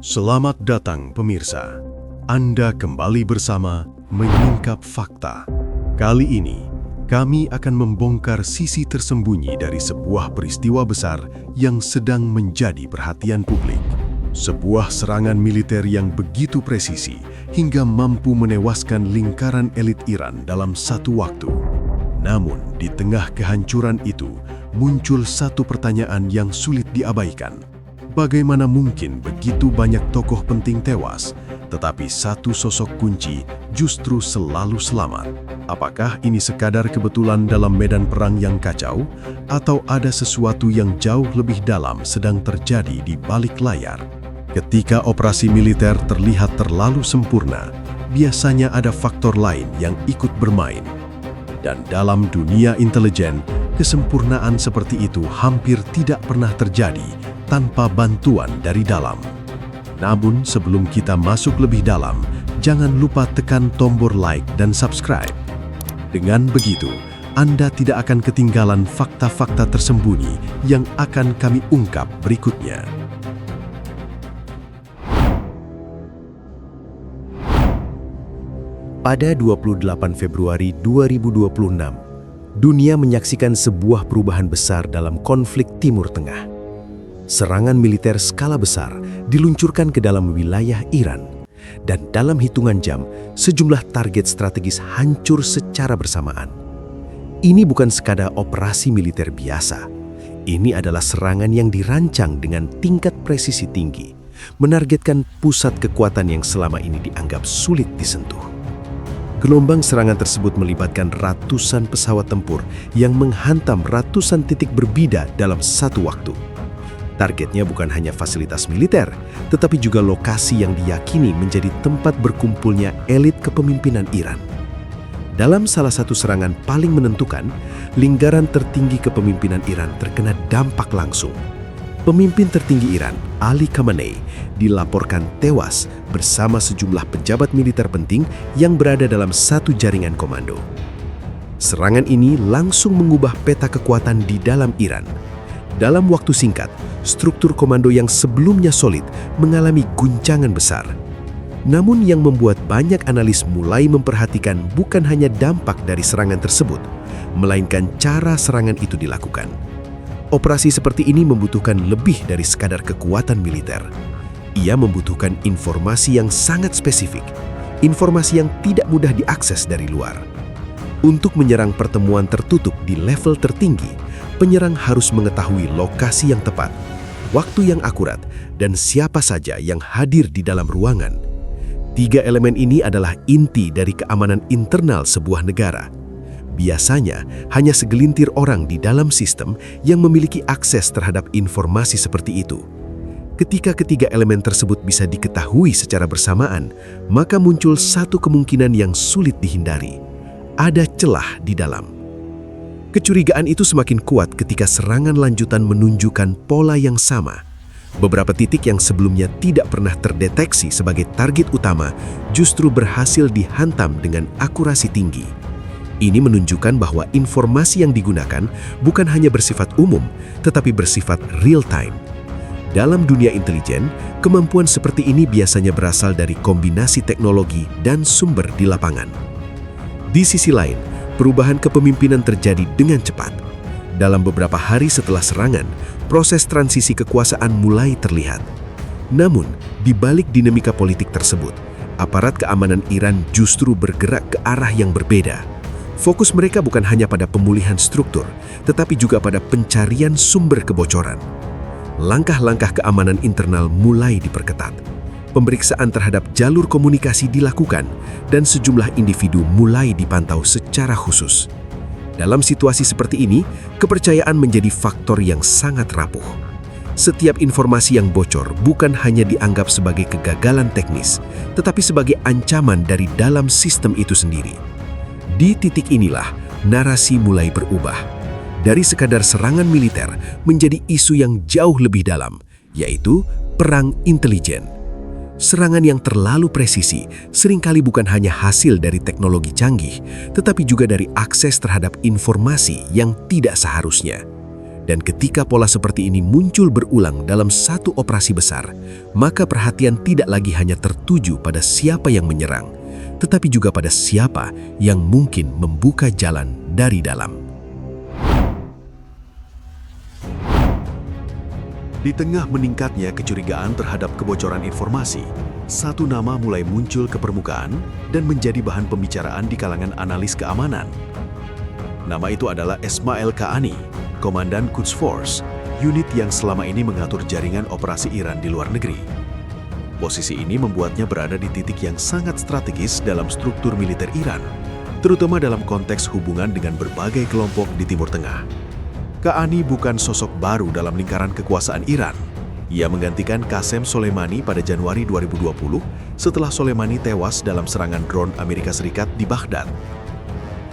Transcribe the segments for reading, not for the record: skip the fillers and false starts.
Selamat datang pemirsa. Anda kembali bersama Menyingkap Fakta. Kali ini, kami akan membongkar sisi tersembunyi dari sebuah peristiwa besar yang sedang menjadi perhatian publik. Sebuah serangan militer yang begitu presisi hingga mampu menewaskan lingkaran elit Iran dalam satu waktu. Namun, di tengah kehancuran itu, muncul satu pertanyaan yang sulit diabaikan. Bagaimana mungkin begitu banyak tokoh penting tewas, tetapi satu sosok kunci justru selalu selamat? Apakah ini sekadar kebetulan dalam medan perang yang kacau, atau ada sesuatu yang jauh lebih dalam sedang terjadi di balik layar? Ketika operasi militer terlihat terlalu sempurna, biasanya ada faktor lain yang ikut bermain. Dan dalam dunia intelijen, kesempurnaan seperti itu hampir tidak pernah terjadi tanpa bantuan dari dalam. Namun sebelum kita masuk lebih dalam, jangan lupa tekan tombol like dan subscribe. Dengan begitu, Anda tidak akan ketinggalan fakta-fakta tersembunyi yang akan kami ungkap berikutnya. Pada 28 Februari 2026, dunia menyaksikan sebuah perubahan besar dalam konflik Timur Tengah. Serangan militer skala besar diluncurkan ke dalam wilayah Iran, dan dalam hitungan jam, sejumlah target strategis hancur secara bersamaan. Ini bukan sekadar operasi militer biasa. Ini adalah serangan yang dirancang dengan tingkat presisi tinggi, menargetkan pusat kekuatan yang selama ini dianggap sulit disentuh. Gelombang serangan tersebut melibatkan ratusan pesawat tempur yang menghantam ratusan titik berbeda dalam satu waktu. Targetnya bukan hanya fasilitas militer, tetapi juga lokasi yang diyakini menjadi tempat berkumpulnya elit kepemimpinan Iran. Dalam salah satu serangan paling menentukan, lingkaran tertinggi kepemimpinan Iran terkena dampak langsung. Pemimpin tertinggi Iran, Ali Khamenei, dilaporkan tewas bersama sejumlah pejabat militer penting yang berada dalam satu jaringan komando. Serangan ini langsung mengubah peta kekuatan di dalam Iran. Dalam waktu singkat, struktur komando yang sebelumnya solid mengalami guncangan besar. Namun yang membuat banyak analis mulai memperhatikan bukan hanya dampak dari serangan tersebut, melainkan cara serangan itu dilakukan. Operasi seperti ini membutuhkan lebih dari sekadar kekuatan militer. Ia membutuhkan informasi yang sangat spesifik, informasi yang tidak mudah diakses dari luar. Untuk menyerang pertemuan tertutup di level tertinggi, penyerang harus mengetahui lokasi yang tepat, waktu yang akurat, dan siapa saja yang hadir di dalam ruangan. Tiga elemen ini adalah inti dari keamanan internal sebuah negara. Biasanya, hanya segelintir orang di dalam sistem yang memiliki akses terhadap informasi seperti itu. Ketika ketiga elemen tersebut bisa diketahui secara bersamaan, maka muncul satu kemungkinan yang sulit dihindari. Ada celah di dalam. Kecurigaan itu semakin kuat ketika serangan lanjutan menunjukkan pola yang sama. Beberapa titik yang sebelumnya tidak pernah terdeteksi sebagai target utama justru berhasil dihantam dengan akurasi tinggi. Ini menunjukkan bahwa informasi yang digunakan bukan hanya bersifat umum, tetapi bersifat real-time. Dalam dunia intelijen, kemampuan seperti ini biasanya berasal dari kombinasi teknologi dan sumber di lapangan. Di sisi lain, perubahan kepemimpinan terjadi dengan cepat. Dalam beberapa hari setelah serangan, proses transisi kekuasaan mulai terlihat. Namun, di balik dinamika politik tersebut, aparat keamanan Iran justru bergerak ke arah yang berbeda. Fokus mereka bukan hanya pada pemulihan struktur, tetapi juga pada pencarian sumber kebocoran. Langkah-langkah keamanan internal mulai diperketat. Pemeriksaan terhadap jalur komunikasi dilakukan, dan sejumlah individu mulai dipantau secara khusus. Dalam situasi seperti ini, kepercayaan menjadi faktor yang sangat rapuh. Setiap informasi yang bocor bukan hanya dianggap sebagai kegagalan teknis, tetapi sebagai ancaman dari dalam sistem itu sendiri. Di titik inilah, narasi mulai berubah. Dari sekadar serangan militer menjadi isu yang jauh lebih dalam, yaitu perang intelijen. Serangan yang terlalu presisi seringkali bukan hanya hasil dari teknologi canggih, tetapi juga dari akses terhadap informasi yang tidak seharusnya. Dan ketika pola seperti ini muncul berulang dalam satu operasi besar, maka perhatian tidak lagi hanya tertuju pada siapa yang menyerang, tetapi juga pada siapa yang mungkin membuka jalan dari dalam. Di tengah meningkatnya kecurigaan terhadap kebocoran informasi, satu nama mulai muncul ke permukaan dan menjadi bahan pembicaraan di kalangan analis keamanan. Nama itu adalah Esmail Qaani, Komandan Quds Force, unit yang selama ini mengatur jaringan operasi Iran di luar negeri. Posisi ini membuatnya berada di titik yang sangat strategis dalam struktur militer Iran, terutama dalam konteks hubungan dengan berbagai kelompok di Timur Tengah. Qaani bukan sosok baru dalam lingkaran kekuasaan Iran. Ia menggantikan Qasem Soleimani pada Januari 2020 setelah Soleimani tewas dalam serangan drone Amerika Serikat di Baghdad.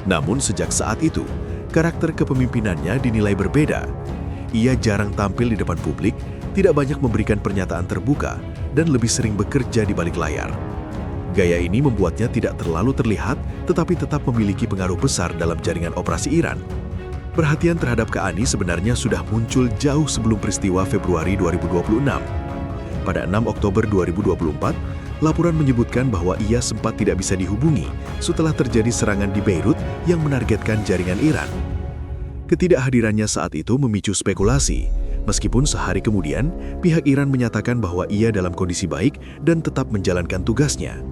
Namun sejak saat itu, karakter kepemimpinannya dinilai berbeda. Ia jarang tampil di depan publik, tidak banyak memberikan pernyataan terbuka, dan lebih sering bekerja di balik layar. Gaya ini membuatnya tidak terlalu terlihat, tetapi tetap memiliki pengaruh besar dalam jaringan operasi Iran. Perhatian terhadap Qaani sebenarnya sudah muncul jauh sebelum peristiwa Februari 2026. Pada 6 Oktober 2024, laporan menyebutkan bahwa ia sempat tidak bisa dihubungi setelah terjadi serangan di Beirut yang menargetkan jaringan Iran. Ketidakhadirannya saat itu memicu spekulasi, meskipun sehari kemudian pihak Iran menyatakan bahwa ia dalam kondisi baik dan tetap menjalankan tugasnya.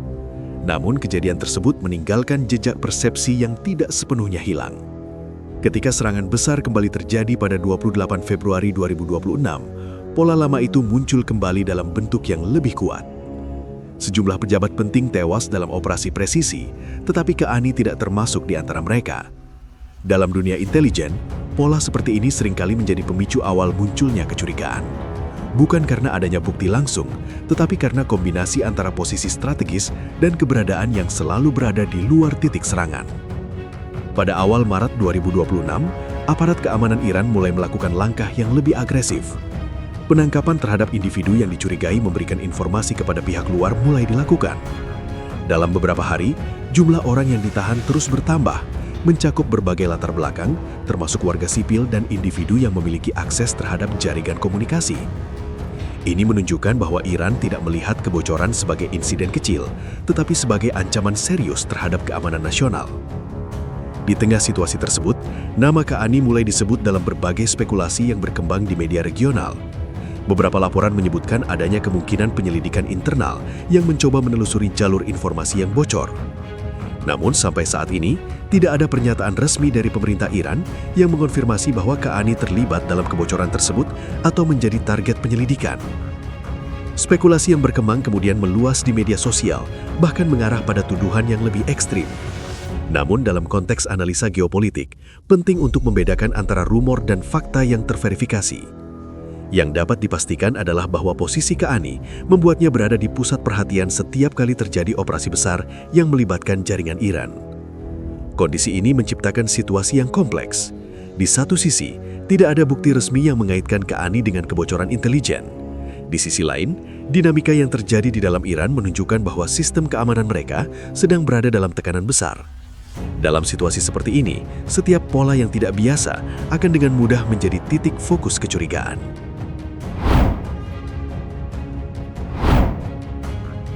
Namun kejadian tersebut meninggalkan jejak persepsi yang tidak sepenuhnya hilang. Ketika serangan besar kembali terjadi pada 28 Februari 2026, pola lama itu muncul kembali dalam bentuk yang lebih kuat. Sejumlah pejabat penting tewas dalam operasi presisi, tetapi Qaani tidak termasuk di antara mereka. Dalam dunia intelijen, pola seperti ini seringkali menjadi pemicu awal munculnya kecurigaan. Bukan karena adanya bukti langsung, tetapi karena kombinasi antara posisi strategis dan keberadaan yang selalu berada di luar titik serangan. Pada awal Maret 2026, aparat keamanan Iran mulai melakukan langkah yang lebih agresif. Penangkapan terhadap individu yang dicurigai memberikan informasi kepada pihak luar mulai dilakukan. Dalam beberapa hari, jumlah orang yang ditahan terus bertambah, mencakup berbagai latar belakang, termasuk warga sipil dan individu yang memiliki akses terhadap jaringan komunikasi. Ini menunjukkan bahwa Iran tidak melihat kebocoran sebagai insiden kecil, tetapi sebagai ancaman serius terhadap keamanan nasional. Di tengah situasi tersebut, nama Qaani mulai disebut dalam berbagai spekulasi yang berkembang di media regional. Beberapa laporan menyebutkan adanya kemungkinan penyelidikan internal yang mencoba menelusuri jalur informasi yang bocor. Namun sampai saat ini, tidak ada pernyataan resmi dari pemerintah Iran yang mengonfirmasi bahwa Qaani terlibat dalam kebocoran tersebut atau menjadi target penyelidikan. Spekulasi yang berkembang kemudian meluas di media sosial, bahkan mengarah pada tuduhan yang lebih ekstrim. Namun dalam konteks analisa geopolitik, penting untuk membedakan antara rumor dan fakta yang terverifikasi. Yang dapat dipastikan adalah bahwa posisi Qaani membuatnya berada di pusat perhatian setiap kali terjadi operasi besar yang melibatkan jaringan Iran. Kondisi ini menciptakan situasi yang kompleks. Di satu sisi, tidak ada bukti resmi yang mengaitkan Qaani dengan kebocoran intelijen. Di sisi lain, dinamika yang terjadi di dalam Iran menunjukkan bahwa sistem keamanan mereka sedang berada dalam tekanan besar. Dalam situasi seperti ini, setiap pola yang tidak biasa akan dengan mudah menjadi titik fokus kecurigaan.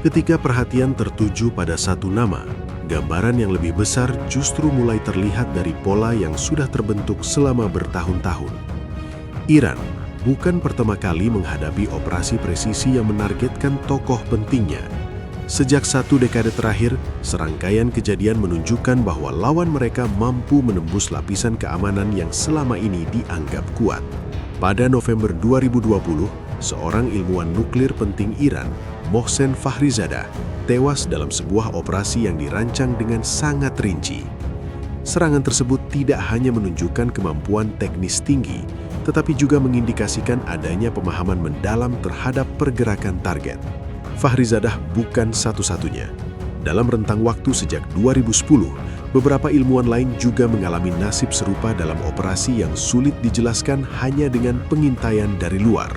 Ketika perhatian tertuju pada satu nama, gambaran yang lebih besar justru mulai terlihat dari pola yang sudah terbentuk selama bertahun-tahun. Iran bukan pertama kali menghadapi operasi presisi yang menargetkan tokoh pentingnya. Sejak satu dekade terakhir, serangkaian kejadian menunjukkan bahwa lawan mereka mampu menembus lapisan keamanan yang selama ini dianggap kuat. Pada November 2020, seorang ilmuwan nuklir penting Iran, Mohsen Fakhrizadeh, tewas dalam sebuah operasi yang dirancang dengan sangat rinci. Serangan tersebut tidak hanya menunjukkan kemampuan teknis tinggi, tetapi juga mengindikasikan adanya pemahaman mendalam terhadap pergerakan target. Fakhrizadeh bukan satu-satunya. Dalam rentang waktu sejak 2010, beberapa ilmuwan lain juga mengalami nasib serupa dalam operasi yang sulit dijelaskan hanya dengan pengintaian dari luar.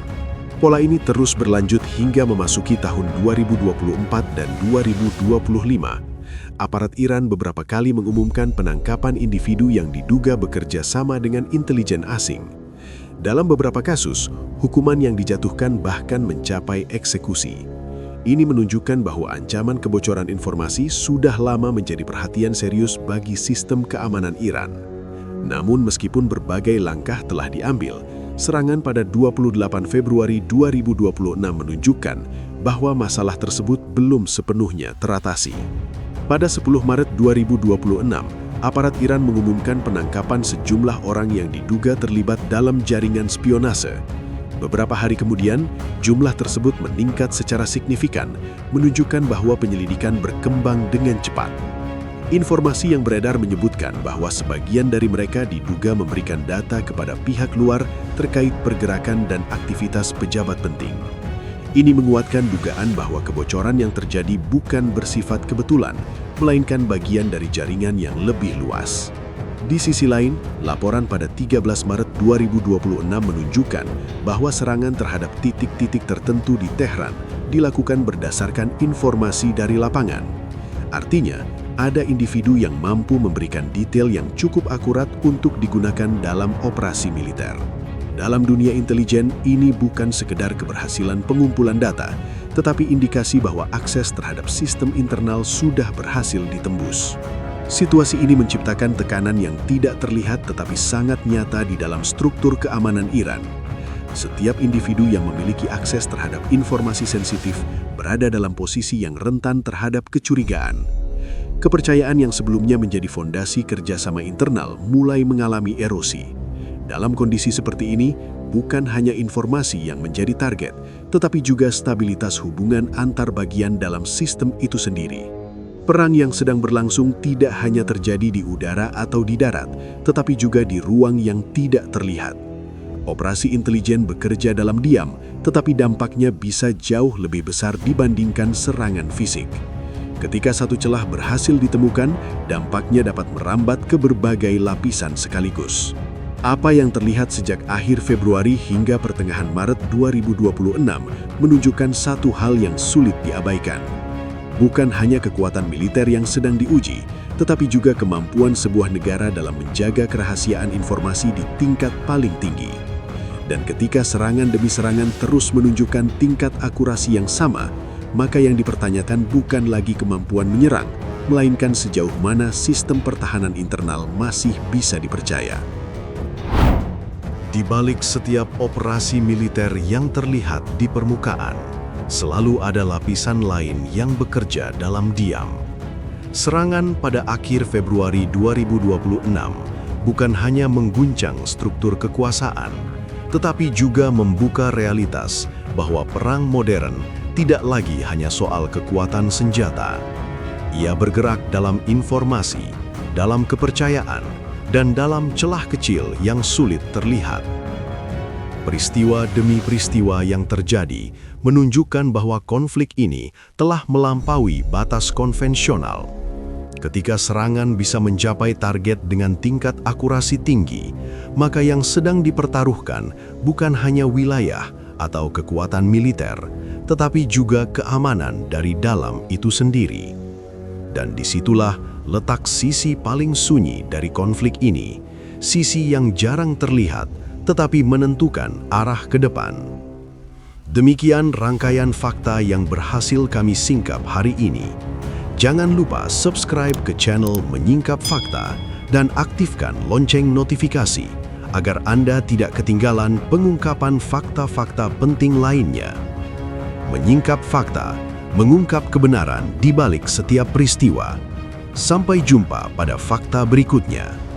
Pola ini terus berlanjut hingga memasuki tahun 2024 dan 2025. Aparat Iran beberapa kali mengumumkan penangkapan individu yang diduga bekerja sama dengan intelijen asing. Dalam beberapa kasus, hukuman yang dijatuhkan bahkan mencapai eksekusi. Ini menunjukkan bahwa ancaman kebocoran informasi sudah lama menjadi perhatian serius bagi sistem keamanan Iran. Namun meskipun berbagai langkah telah diambil, serangan pada 28 Februari 2026 menunjukkan bahwa masalah tersebut belum sepenuhnya teratasi. Pada 10 Maret 2026, aparat Iran mengumumkan penangkapan sejumlah orang yang diduga terlibat dalam jaringan spionase. Beberapa hari kemudian, jumlah tersebut meningkat secara signifikan, menunjukkan bahwa penyelidikan berkembang dengan cepat. Informasi yang beredar menyebutkan bahwa sebagian dari mereka diduga memberikan data kepada pihak luar terkait pergerakan dan aktivitas pejabat penting. Ini menguatkan dugaan bahwa kebocoran yang terjadi bukan bersifat kebetulan, melainkan bagian dari jaringan yang lebih luas. Di sisi lain, laporan pada 13 Maret 2026 menunjukkan bahwa serangan terhadap titik-titik tertentu di Tehran dilakukan berdasarkan informasi dari lapangan. Artinya, ada individu yang mampu memberikan detail yang cukup akurat untuk digunakan dalam operasi militer. Dalam dunia intelijen, ini bukan sekedar keberhasilan pengumpulan data, tetapi indikasi bahwa akses terhadap sistem internal sudah berhasil ditembus. Situasi ini menciptakan tekanan yang tidak terlihat tetapi sangat nyata di dalam struktur keamanan Iran. Setiap individu yang memiliki akses terhadap informasi sensitif berada dalam posisi yang rentan terhadap kecurigaan. Kepercayaan yang sebelumnya menjadi fondasi kerjasama internal mulai mengalami erosi. Dalam kondisi seperti ini, bukan hanya informasi yang menjadi target, tetapi juga stabilitas hubungan antar bagian dalam sistem itu sendiri. Perang yang sedang berlangsung tidak hanya terjadi di udara atau di darat, tetapi juga di ruang yang tidak terlihat. Operasi intelijen bekerja dalam diam, tetapi dampaknya bisa jauh lebih besar dibandingkan serangan fisik. Ketika satu celah berhasil ditemukan, dampaknya dapat merambat ke berbagai lapisan sekaligus. Apa yang terlihat sejak akhir Februari hingga pertengahan Maret 2026 menunjukkan satu hal yang sulit diabaikan. Bukan hanya kekuatan militer yang sedang diuji, tetapi juga kemampuan sebuah negara dalam menjaga kerahasiaan informasi di tingkat paling tinggi. Dan ketika serangan demi serangan terus menunjukkan tingkat akurasi yang sama, maka yang dipertanyakan bukan lagi kemampuan menyerang, melainkan sejauh mana sistem pertahanan internal masih bisa dipercaya. Di balik setiap operasi militer yang terlihat di permukaan, selalu ada lapisan lain yang bekerja dalam diam. Serangan pada akhir Februari 2026 bukan hanya mengguncang struktur kekuasaan, tetapi juga membuka realitas bahwa perang modern tidak lagi hanya soal kekuatan senjata. Ia bergerak dalam informasi, dalam kepercayaan, dan dalam celah kecil yang sulit terlihat. Peristiwa demi peristiwa yang terjadi menunjukkan bahwa konflik ini telah melampaui batas konvensional. Ketika serangan bisa mencapai target dengan tingkat akurasi tinggi, maka yang sedang dipertaruhkan bukan hanya wilayah atau kekuatan militer, tetapi juga keamanan dari dalam itu sendiri. Dan disitulah letak sisi paling sunyi dari konflik ini, sisi yang jarang terlihat tetapi menentukan arah ke depan. Demikian rangkaian fakta yang berhasil kami singkap hari ini. Jangan lupa subscribe ke channel Menyingkap Fakta dan aktifkan lonceng notifikasi agar Anda tidak ketinggalan pengungkapan fakta-fakta penting lainnya. Menyingkap Fakta, mengungkap kebenaran di balik setiap peristiwa. Sampai jumpa pada fakta berikutnya.